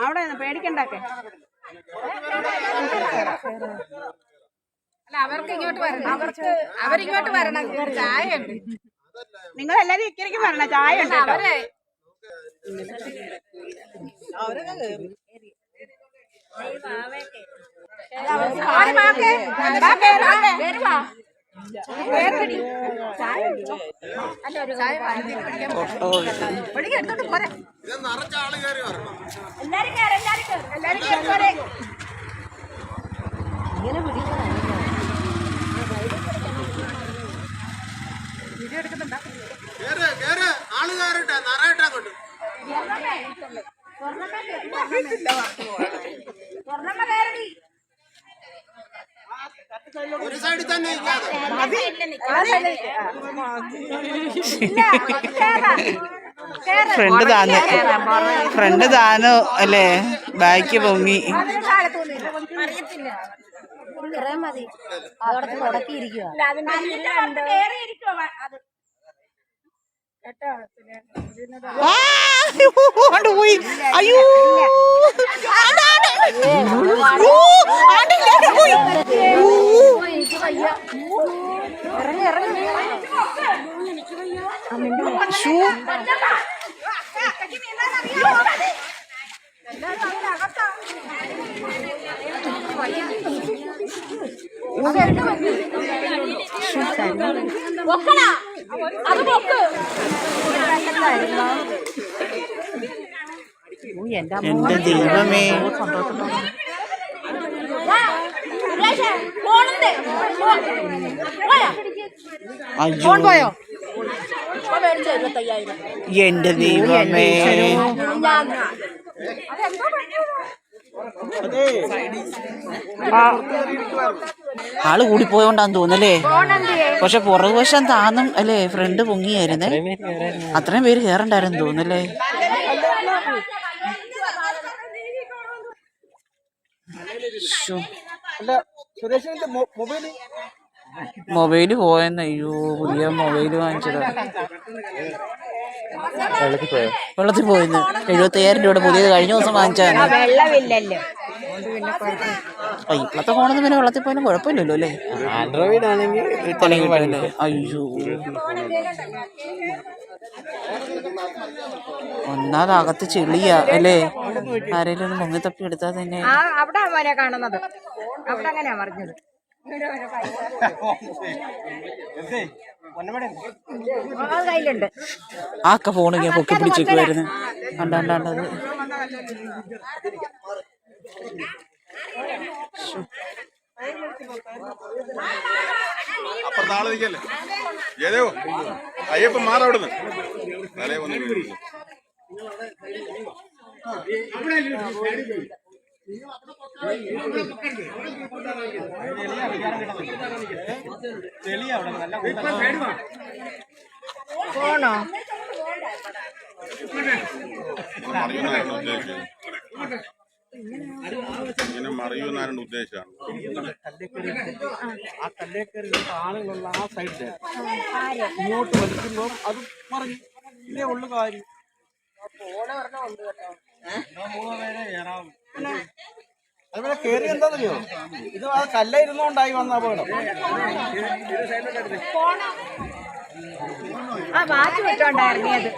അവിടെ പേടിക്കണ്ടൊക്കെ. അല്ല, അവർക്ക് ഇങ്ങോട്ട് വരണം, അവരിങ്ങോട്ട് വരണം. ചായ ഉണ്ട്, നിങ്ങൾ എല്ലാരും ഇക്കരയ്ക്ക് വരണം. ചായ ഉണ്ട്. വീഡിയോ എടുക്കുന്നുണ്ടോ? ഒരു സൈഡിൽ തന്നെ ഫ്രണ്ട് താനോ അല്ലേ, ബാക്ക് പൊങ്ങി. മതി അവിടെ തുടക്കിയിരിക്കുക. പോയി. അയ്യോ, എന്റെ ദൈവമേ, അയ്യോ എന്റെ ദൈവമേ. ആള് കൂടി പോയോണ്ടാന്ന് തോന്നല്ലേ. പക്ഷെ പുറകുവശം താന്നും അല്ലേ, ഫ്രണ്ട് പൊങ്ങിയായിരുന്നേ. അത്രയും പേര് കേറണ്ടായിരുന്നു തോന്നല്ലേ. മൊബൈല് പോയെന്ന്. അയ്യോ, പുതിയ മൊബൈല് വാങ്ങിച്ചത് വെള്ളത്തിൽ പോയെന്ന്. 75,000 രൂപയുടെ പുതിയത് കഴിഞ്ഞ ദിവസം വാങ്ങിച്ചാണ്. ഇപ്പോഴത്തെ ഫോണൊന്നും പിന്നെ വെള്ളത്തിൽ പോയാലും കുഴപ്പമില്ലല്ലോ അല്ലേ. ആൻഡ്രോയിഡ് ആണെങ്കിൽ അയ്യോ, ഒന്നാമത് ചെളിയാ അല്ലേ. ആരെങ്കിലും ഒന്ന് മുങ്ങി തപ്പി എടുത്താൽ തന്നെ. അവിടെ അവനെ കാണുന്നത്, അവിടെ അങ്ങനെയാ പറഞ്ഞത്. കയ്യിലുണ്ട്. ആക്ക ഫോണിങ്ങനെ പൊക്കി പിടിച്ചേക്കുമായിരുന്നു. കണ്ടാണ്ടത് അയ്യപ്പ മാറവിടുന്ന് പോണോ? ഇങ്ങനെ മറിയുന്നാരുടെ ഉദ്ദേശമാണ്. ആ കല്ലേക്കറി ആളുകളുള്ള ആ സൈഡില് ഇങ്ങോട്ട് വലിക്കുമ്പോൾ അത് മറിഞ്ഞു. ഇതേ ഉള്ളു കാര്യം. അതുപോലെ കേറി എന്താന്നറിയോ, ഇത് ആ കല്ലായിരുന്നോണ്ടായി വന്ന അപകടം. ആ വാച്ച് വിട്ടോണ്ടായിരുന്നത്.